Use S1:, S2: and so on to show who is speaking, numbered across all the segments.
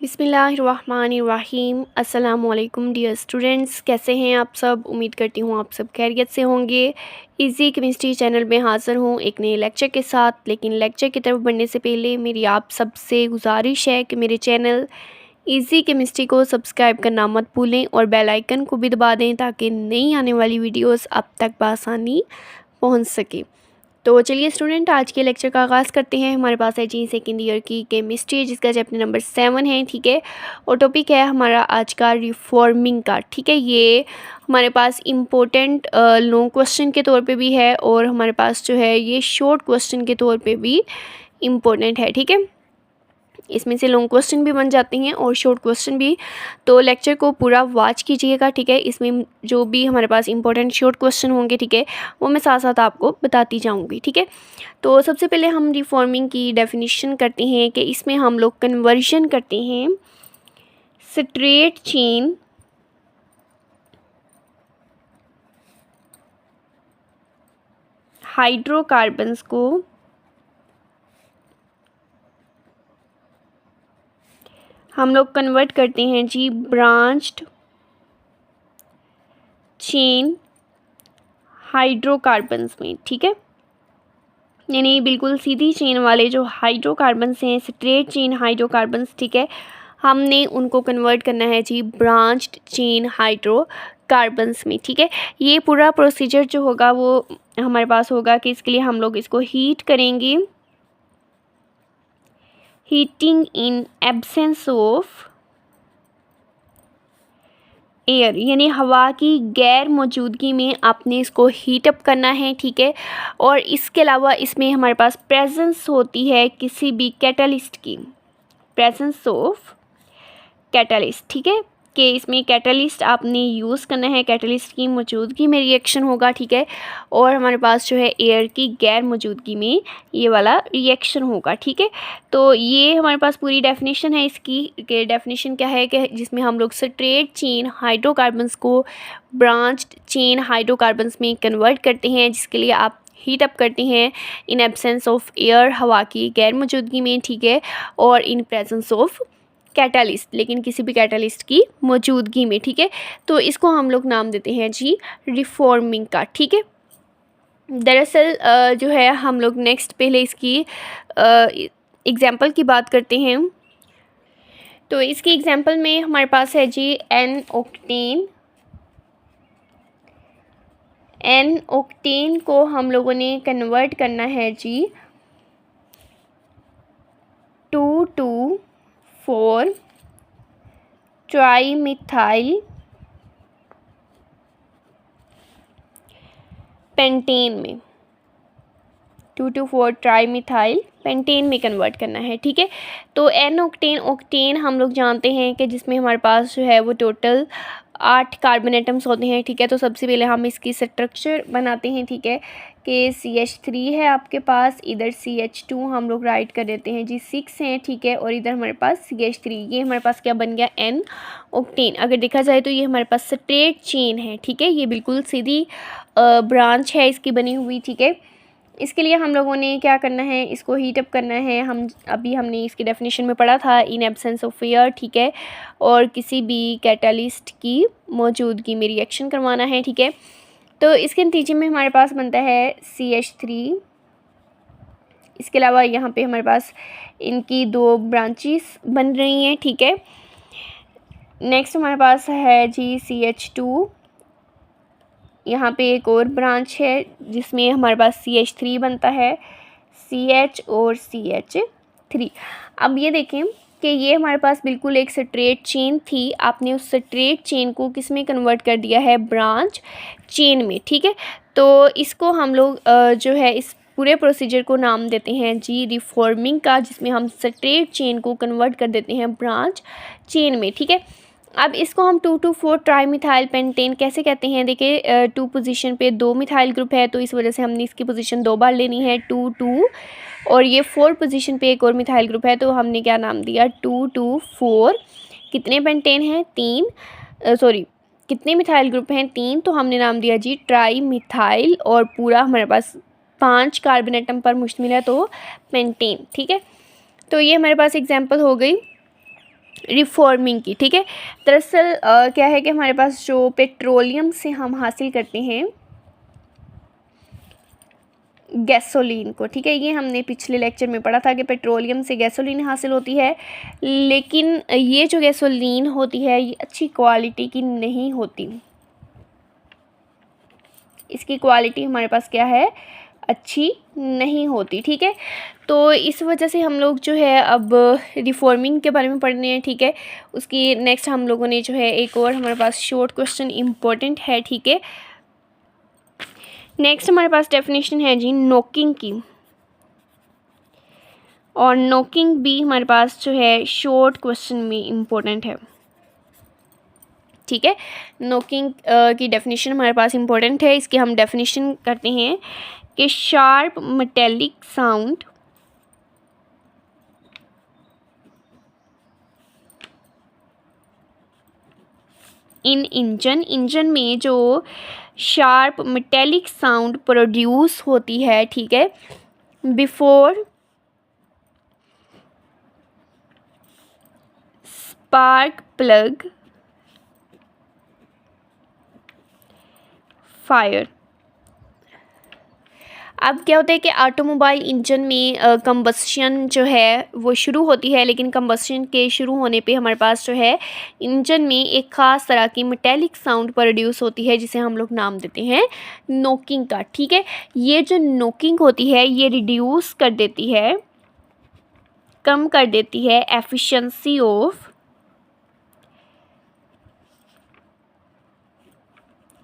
S1: बिस्मिल्लाहिर्रहमानिर्रहीम। अस्सलामुअलैकुम dear students, कैसे हैं आप सब। उम्मीद करती हूँ आप सब खैरियत से होंगे। इजी केमिस्ट्री चैनल में हाज़िर हूँ एक नए लेक्चर के साथ। लेकिन लेक्चर की तरफ बढ़ने से पहले मेरी आप सबसे गुजारिश है कि मेरे चैनल इजी केमिस्ट्री को सब्सक्राइब करना मत भूलें और बेल आइकन को भी दबा दें ताकि नई आने वाली वीडियोस आप तक बआसानी पहुँच सके। तो चलिए स्टूडेंट, आज के लेक्चर का आगाज़ करते हैं। हमारे पास है जी सेकेंड ईयर की केमिस्ट्री, जिसका चैप्टर नंबर 7 है। ठीक है, और टॉपिक है हमारा आज का रिफॉर्मिंग का। ठीक है, ये हमारे पास इम्पोर्टेंट लॉन्ग क्वेश्चन के तौर पे भी है और हमारे पास जो है ये शॉर्ट क्वेश्चन के तौर पे भी इम्पोर्टेंट है। ठीक है, इसमें से लॉन्ग क्वेश्चन भी बन जाते हैं और शॉर्ट क्वेश्चन भी। तो लेक्चर को पूरा वॉच कीजिएगा। ठीक है, इसमें जो भी हमारे पास इंपॉर्टेंट शॉर्ट क्वेश्चन होंगे, ठीक है, वो मैं साथ साथ आपको बताती जाऊंगी। ठीक है, तो सबसे पहले हम रिफॉर्मिंग की डेफिनेशन करते हैं कि इसमें हम लोग कन्वर्जन करते हैं स्ट्रेट चेन हाइड्रोकार्बन्स को हम लोग कन्वर्ट करते हैं जी ब्रांच्ड चेन हाइड्रोकार्बन्स में। ठीक है, यानी बिल्कुल सीधी चेन वाले जो हाइड्रोकार्बन्स हैं, स्ट्रेट चेन हाइड्रोकार्बन्स, ठीक है, हमने उनको कन्वर्ट करना है जी ब्रांच्ड चेन हाइड्रोकार्बन्स में। ठीक है, ये पूरा प्रोसीजर जो होगा वो हमारे पास होगा कि इसके लिए हम लोग इसको हीट करेंगे। Heating in absence of air, यानी हवा की गैर मौजूदगी में आपने इसको हीट अप करना है। ठीक है, और इसके अलावा इसमें हमारे पास प्रेजेंस होती है किसी भी कैटलिस्ट की, प्रेजेंस ऑफ कैटलिस्ट। ठीक है, कि इसमें कैटलिस्ट आपने यूज़ करना है, कैटलिस्ट की मौजूदगी में रिएक्शन होगा। ठीक है, और हमारे पास जो है एयर की गैर मौजूदगी में ये वाला रिएक्शन होगा। ठीक है, तो ये हमारे पास पूरी डेफिनेशन है इसकी। कि डेफिनेशन क्या है कि जिसमें हम लोग स्ट्रेट चेन हाइड्रोकार्बन्स को ब्रांच्ड चेन हाइड्रोकार्बन्स में कन्वर्ट करते हैं, जिसके लिए आप हीट अप करते हैं इन एब्सेंस ऑफ एयर, हवा की गैर मौजूदगी में। ठीक है, और इन प्रेजेंस ऑफ कैटलिस्ट, लेकिन किसी भी कैटलिस्ट की मौजूदगी में। ठीक है, तो इसको हम लोग नाम देते हैं जी रिफॉर्मिंग का। ठीक है, दरअसल जो है हम लोग नेक्स्ट पहले इसकी एग्जाम्पल की बात करते हैं। तो इसकी एग्जाम्पल में हमारे पास है जी एन ऑक्टेन को हम लोगों ने कन्वर्ट करना है जी 2,2,4 ट्राईमिथाइल पेंटेन में, 2,2,4 ट्राईमिथाइल पेंटेन में कन्वर्ट करना है। ठीक है, तो एन ऑक्टेन हम लोग जानते हैं कि जिसमें हमारे पास जो है वो टोटल 8 कार्बन एटम्स होते हैं। ठीक है, तो सबसे पहले हम इसकी स्ट्रक्चर बनाते हैं। ठीक है, कि CH3 है आपके पास, इधर CH2 हम लोग राइट कर देते हैं जी 6 हैं। ठीक है, और इधर हमारे पास CH3, ये हमारे पास क्या बन गया एन ऑक्टेन। अगर देखा जाए तो ये हमारे पास स्ट्रेट चेन है। ठीक है, ये बिल्कुल सीधी ब्रांच है इसकी बनी हुई। ठीक है, इसके लिए हम लोगों ने क्या करना है, इसको हीट अप करना है। हमने इसकी डेफिनेशन में पढ़ा था इन एब्सेंस ऑफ एयर। ठीक है, और किसी भी कैटलिस्ट की मौजूदगी में रिएक्शन करवाना है। ठीक है, तो इसके नतीजे में हमारे पास बनता है CH3। इसके अलावा यहाँ पे हमारे पास इनकी 2 ब्रांचेस बन रही हैं। ठीक है, नेक्स्ट हमारे पास है जी CH2, यहाँ पे एक और ब्रांच है जिसमें हमारे पास CH3 बनता है, CH और CH3। अब ये देखें कि ये हमारे पास बिल्कुल एक स्ट्रेट चेन थी, आपने उस स्ट्रेट चेन को किस में कन्वर्ट कर दिया है, ब्रांच चेन में। ठीक है, तो इसको हम लोग जो है इस पूरे प्रोसीजर को नाम देते हैं जी रिफॉर्मिंग का, जिसमें हम स्ट्रेट चेन को कन्वर्ट कर देते हैं ब्रांच चेन में। ठीक है, अब इसको हम 2,2,4 ट्राईमिथाइल पेंटेन कैसे कहते हैं। देखिए 2 पोजीशन पे 2 मिथाइल ग्रुप है, तो इस वजह से हमने इसकी पोजीशन 2 बार लेनी है, 2,2, और ये 4 पोजीशन पे एक और मिथाइल ग्रुप है, तो हमने क्या नाम दिया 2,2,4। कितने पेंटेन हैं, 3, सॉरी कितने मिथाइल ग्रुप हैं, 3, तो हमने नाम दिया जी ट्राईमिथाइल, और पूरा हमारे पास 5 कार्बन एटम पर मुश्तमिल है, तो पेंटेन। ठीक है, तो ये हमारे पास एग्जाम्पल हो गई रिफॉर्मिंग की, ठीक है। दरअसल क्या है कि हमारे पास जो पेट्रोलियम से हम हासिल करते हैं गैसोलीन को, ठीक है, ये हमने पिछले लेक्चर में पढ़ा था कि पेट्रोलियम से गैसोलीन हासिल होती है, लेकिन ये जो गैसोलीन होती है ये अच्छी क्वालिटी की नहीं होती। इसकी क्वालिटी हमारे पास क्या है, अच्छी नहीं होती, ठीक है। तो इस वजह से हम लोग जो है अब रिफॉर्मिंग के बारे में पढ़ने हैं, ठीक है। उसकी नेक्स्ट हम लोगों ने जो है एक और हमारे पास शॉर्ट क्वेश्चन इम्पोर्टेंट है, ठीक है। नेक्स्ट हमारे पास डेफिनेशन है जी नोकिंग की, और नोकिंग भी हमारे पास जो है शॉर्ट क्वेश्चन में इम्पोर्टेंट है, ठीक है। नोकिंग की डेफिनेशन हमारे पास इम्पोर्टेंट है। इसकी हम डेफिनेशन करते हैं कि sharp metallic sound in engine में जो शार्प मेटेलिक साउंड प्रोड्यूस होती है, ठीक है, बिफोर स्पार्क प्लग फायर। अब क्या होता है कि ऑटोमोबाइल इंजन में कंबस्शन जो है वो शुरू होती है, लेकिन कंबस्शन के शुरू होने पे हमारे पास जो है इंजन में एक ख़ास तरह की मेटेलिक साउंड प्रोड्यूस होती है, जिसे हम लोग नाम देते हैं नोकिंग का, ठीक है। ये जो नोकिंग होती है ये रिड्यूस कर देती है, कम कर देती है एफिशिएंसी ऑफ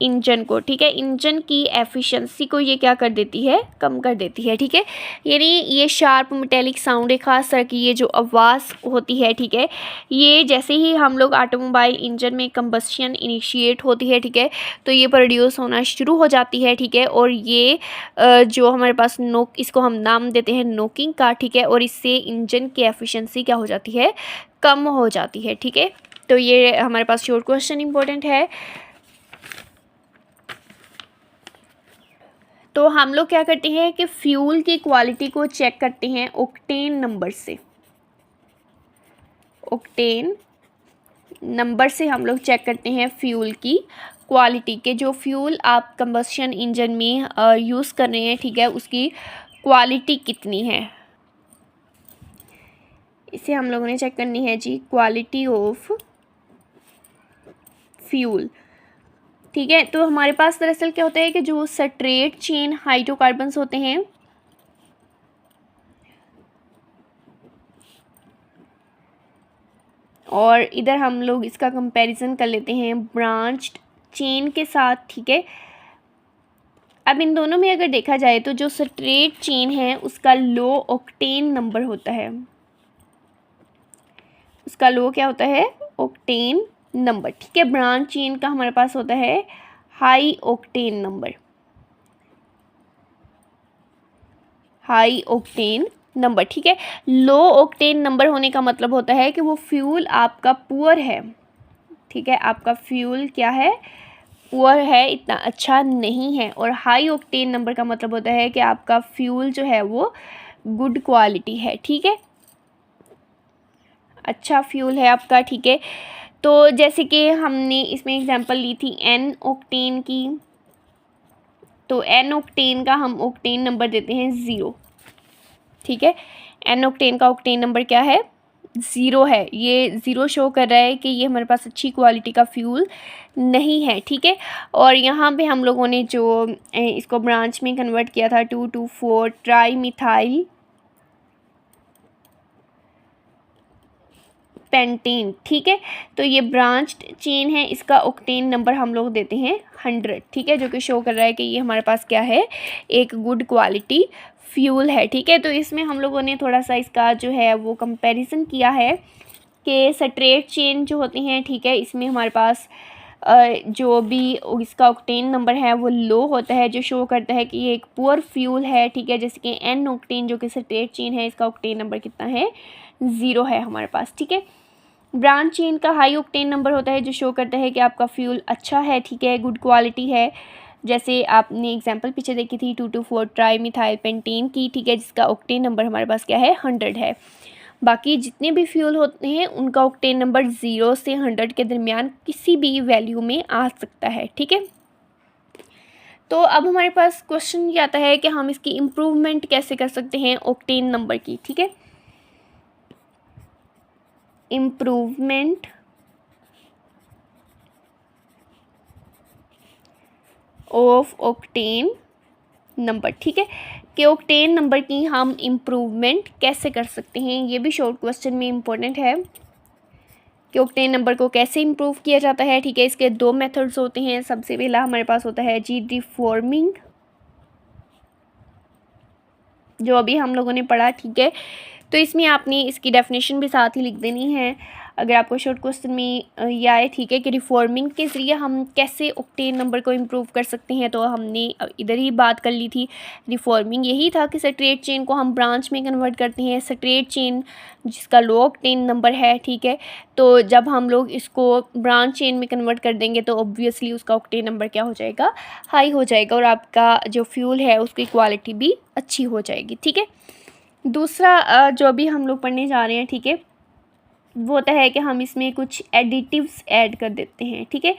S1: इंजन को, ठीक है। इंजन की एफिशिएंसी को ये क्या कर देती है, कम कर देती है, ठीक है। यानी ये शार्प मेटेलिक साउंड एक खास तरह की ये जो आवाज़ होती है, ठीक है, ये जैसे ही हम लोग ऑटोमोबाइल इंजन में कंबस्शन इनिशिएट होती है, ठीक है, तो ये प्रोड्यूस होना शुरू हो जाती है, ठीक है। और ये जो हमारे पास इसको हम नाम देते हैं नोकिंग का, ठीक है, और इससे इंजन की एफिशिएंसी क्या हो जाती है, कम हो जाती है, ठीक है। तो ये हमारे पास शॉर्ट क्वेश्चन इंपॉर्टेंट है। तो हम लोग क्या करते हैं कि फ्यूल की क्वालिटी को चेक करते हैं ऑक्टेन नंबर से। ऑक्टेन नंबर से हम लोग चेक करते हैं फ्यूल की क्वालिटी के, जो फ्यूल आप कंबस्शन इंजन में यूज़ कर रहे हैं, ठीक है, उसकी क्वालिटी कितनी है, इसे हम लोगों ने चेक करनी है जी, क्वालिटी ऑफ फ्यूल, ठीक है। तो हमारे पास दरअसल क्या होता है कि जो स्ट्रेट चेन हाइड्रोकार्बन्स होते हैं और इधर हम लोग इसका कंपैरिजन कर लेते हैं ब्रांच्ड चेन के साथ, ठीक है। अब इन दोनों में अगर देखा जाए तो जो स्ट्रेट चेन है उसका लो ऑक्टेन नंबर होता है, उसका लो क्या होता है, ऑक्टेन नंबर, ठीक है। ब्रांच चेन का हमारे पास होता है high octane number, high octane number, ठीक है। लो ऑक्टेन नंबर होने का मतलब होता है कि वो फ्यूल आपका पुअर है, ठीक है, आपका फ्यूल क्या है, पुअर है, इतना अच्छा नहीं है। और हाई ऑक्टेन नंबर का मतलब होता है कि आपका फ्यूल जो है वो गुड क्वालिटी है, ठीक है, अच्छा फ्यूल है आपका, ठीक है। तो जैसे कि हमने इसमें एग्जांपल ली थी एन ऑक्टेन की, तो एन ऑक्टेन का हम ऑक्टेन नंबर देते हैं 0, ठीक है। एन ऑक्टेन का ऑक्टेन नंबर क्या है, 0 है। ये 0 शो कर रहा है कि ये हमारे पास अच्छी क्वालिटी का फ्यूल नहीं है, ठीक है। और यहाँ पे हम लोगों ने जो इसको ब्रांच में कन्वर्ट किया था 2,2,4 ट्राई मिथाइल पेंटेन, ठीक है। तो ये ब्रांच्ड चेन है, इसका ऑक्टेन नंबर हम लोग देते हैं 100, ठीक है, जो कि शो कर रहा है कि ये हमारे पास क्या है, एक गुड क्वालिटी फ्यूल है, ठीक है। तो इसमें हम लोगों ने थोड़ा सा इसका जो है वो कंपैरिजन किया है कि स्ट्रेट चेन जो होती हैं, ठीक है, इसमें हमारे पास जो भी इसका ऑक्टेन नंबर है वो लो होता है, जो शो करता है कि ये एक पुअर फ्यूल है, ठीक है। जैसे कि एन ऑक्टेन जो कि स्ट्रेट चेन है, इसका ऑक्टेन नंबर कितना है, 0 है हमारे पास, ठीक है। ब्रांच चेन का हाई ऑक्टेन नंबर होता है, जो शो करता है कि आपका फ्यूल अच्छा है, ठीक है, गुड क्वालिटी है। जैसे आपने एग्जांपल पीछे देखी थी 2,2,4 ट्राई मिथाइल पेंटेन की, ठीक है, जिसका ऑक्टेन नंबर हमारे पास क्या है, 100 है। बाकी जितने भी फ्यूल होते हैं उनका ऑक्टेन नंबर 0 से 100 के दरमियान किसी भी वैल्यू में आ सकता है, ठीक है। तो अब हमारे पास क्वेश्चन ये आता है कि हम इसकी इम्प्रूवमेंट कैसे कर सकते हैं ऑक्टेन नंबर की, ठीक है। इम्प्रूवमेंट ऑफ ऑक्टेन नंबर, ठीक है, कि ऑक्टेन नंबर की हम इम्प्रूवमेंट कैसे कर सकते हैं। ये भी शॉर्ट क्वेश्चन में इम्पोर्टेंट है कि ऑक्टेन नंबर को कैसे इम्प्रूव किया जाता है, ठीक है। इसके 2 मेथड्स होते हैं। सबसे पहला हमारे पास होता है जी रिफॉर्मिंग, जो अभी हम लोगों ने पढ़ा, ठीक है। तो इसमें आपने इसकी डेफिनेशन भी साथ ही लिख देनी है अगर आपको शॉर्ट क्वेश्चन में ये आए, ठीक है, कि रिफॉर्मिंग के ज़रिए हम कैसे ऑक्टेन नंबर को इम्प्रूव कर सकते हैं। तो हमने इधर ही बात कर ली थी। रिफॉर्मिंग यही था कि स्ट्रेट चेन को हम ब्रांच में कन्वर्ट करते हैं। स्ट्रेट चेन जिसका लो ऑक्टेन नंबर है, ठीक है, तो जब हम लोग इसको ब्रांच चेन में कन्वर्ट कर देंगे तो ऑब्वियसली उसका ऑक्टेन नंबर क्या हो जाएगा, हाई हो जाएगा, और आपका जो फ्यूल है उसकी क्वालिटी भी अच्छी हो जाएगी, ठीक है। दूसरा जो अभी हम लोग पढ़ने जा रहे हैं, ठीक है, वो होता है कि हम इसमें कुछ एडिटिव्स ऐड कर देते हैं, ठीक है,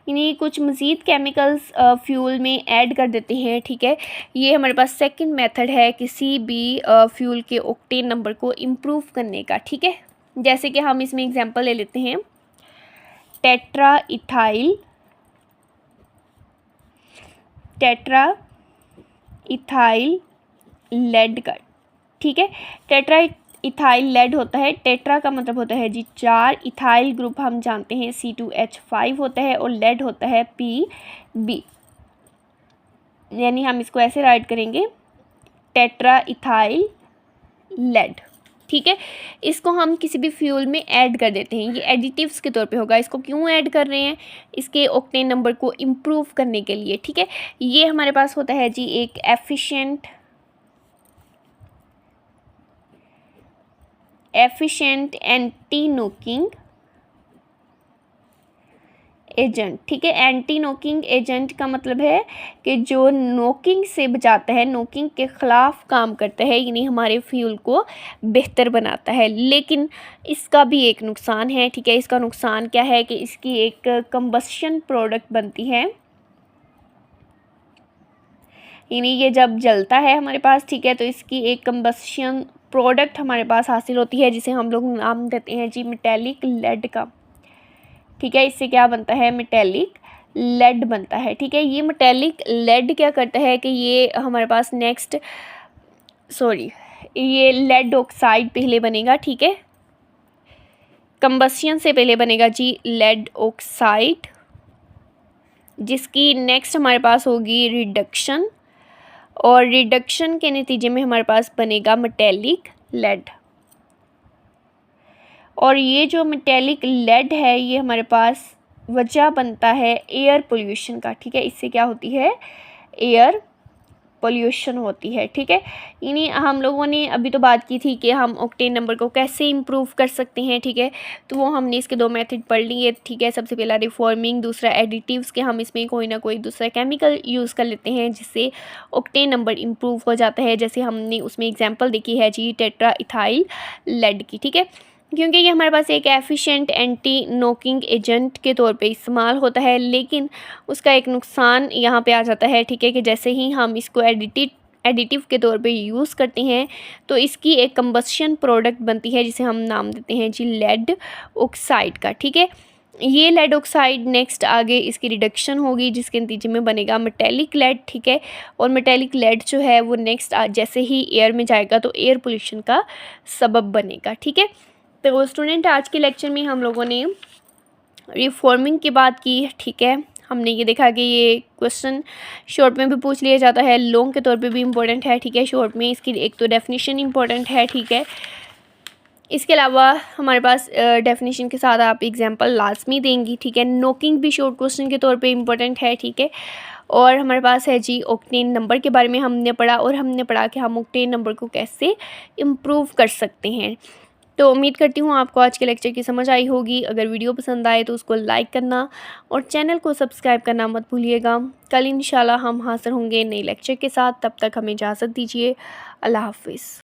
S1: यानी कुछ मज़ीद केमिकल्स फ्यूल में ऐड कर देते हैं, ठीक है। ये हमारे पास सेकंड मेथड है किसी भी फ्यूल के ऑक्टेन नंबर को इम्प्रूव करने का, ठीक है। जैसे कि हम इसमें एग्जांपल ले लेते हैं टेट्रा इथाइल लेड का, ठीक है। टेट्रा इथाइल लेड होता है। टेट्रा का मतलब होता है जी 4, इथाइल ग्रुप हम जानते हैं C2H5 होता है, और लेड होता है Pb, यानी हम इसको ऐसे राइट करेंगे टेट्रा इथाइल लेड, ठीक है। इसको हम किसी भी फ्यूल में ऐड कर देते हैं, ये एडिटिव्स के तौर पे होगा। इसको क्यों ऐड कर रहे हैं, इसके ऑक्टेन नंबर को इम्प्रूव करने के लिए, ठीक है। ये हमारे पास होता है जी एक एफिशिएंट एंटी नोकिंग एजेंट, ठीक है। एंटी नोकिंग एजेंट का मतलब है कि जो नोकिंग से बचाता है, नोकिंग के ख़िलाफ़ काम करता है, यानी हमारे फ्यूल को बेहतर बनाता है। लेकिन इसका भी एक नुकसान है, ठीक है। इसका नुकसान क्या है कि इसकी एक कंबस्शन प्रोडक्ट बनती है, यानी ये जब जलता है हमारे पास, ठीक है, तो इसकी एक कंबस्शन प्रोडक्ट हमारे पास हासिल होती है, जिसे हम लोग नाम देते हैं जी मेटेलिक लेड का, ठीक है। इससे क्या बनता है, मेटेलिक लेड बनता है, ठीक है। ये मेटेलिक लेड क्या करता है कि ये हमारे पास ये लेड ऑक्साइड पहले बनेगा, ठीक है, कंबस्शन से पहले बनेगा जी लेड ऑक्साइड, जिसकी नेक्स्ट हमारे पास होगी रिडक्शन, और रिडक्शन के नतीजे में हमारे पास बनेगा मेटेलिक लेड। और ये जो मेटेलिक लेड है ये हमारे पास वजह बनता है एयर पोल्यूशन का, ठीक है। इससे क्या होती है, एयर पोल्यूशन होती है, ठीक है। यानी हम लोगों ने अभी तो बात की थी कि हम ऑक्टेन नंबर को कैसे इम्प्रूव कर सकते हैं, ठीक है। तो वो हमने इसके 2 मेथड पढ़ लिए, ठीक है। सबसे पहला रिफॉर्मिंग, दूसरा एडिटिव्स के हम इसमें कोई ना कोई दूसरा केमिकल यूज़ कर लेते हैं जिससे ऑक्टेन नंबर इम्प्रूव हो जाता है। जैसे हमने उसमें एग्जाम्पल देखी है जी टेट्रा इथाइल लेड की, ठीक है, क्योंकि ये हमारे पास एक एफिशिएंट एंटी नोकिंग एजेंट के तौर पे इस्तेमाल होता है। लेकिन उसका एक नुकसान यहाँ पे आ जाता है, ठीक है, कि जैसे ही हम इसको एडिटिव के तौर पे यूज़ करते हैं तो इसकी एक कंबस्शन प्रोडक्ट बनती है जिसे हम नाम देते हैं जी लेड ऑक्साइड का, ठीक है। ये लेड ऑक्साइड नेक्स्ट आगे इसकी रिडक्शन होगी जिसके नतीजे में बनेगा मेटेलिक लेड, ठीक है। और मेटेलिक लेड जो है वो नेक्स्ट जैसे ही एयर में जाएगा तो एयर पोल्यूशन का सबब बनेगा, ठीक है। तो स्टूडेंट आज के लेक्चर में हम लोगों ने रिफॉर्मिंग की बात की, ठीक है। हमने ये देखा कि ये क्वेश्चन शॉर्ट में भी पूछ लिया जाता है, लॉन्ग के तौर पे भी इम्पोर्टेंट है, ठीक है। शॉर्ट में इसकी एक तो डेफिनेशन इम्पोर्टेंट है, ठीक है। इसके अलावा हमारे पास डेफिनेशन के साथ आप एग्जांपल लाजमी देंगी, ठीक है। नोकिंग भी शॉर्ट क्वेश्चन के तौर पे इम्पोर्टेंट है, ठीक है। और हमारे पास है जी ऑक्टेन नंबर के बारे में हमने पढ़ा, और हमने पढ़ा कि हम ऑक्टेन नंबर को कैसे इम्प्रूव कर सकते हैं। तो उम्मीद करती हूँ आपको आज के लेक्चर की समझ आई होगी। अगर वीडियो पसंद आए तो उसको लाइक करना और चैनल को सब्सक्राइब करना मत भूलिएगा। कल इंशाल्लाह हम हाज़िर होंगे नए लेक्चर के साथ, तब तक हमें इजाज़त दीजिए। अल्लाह हाफ़िज़।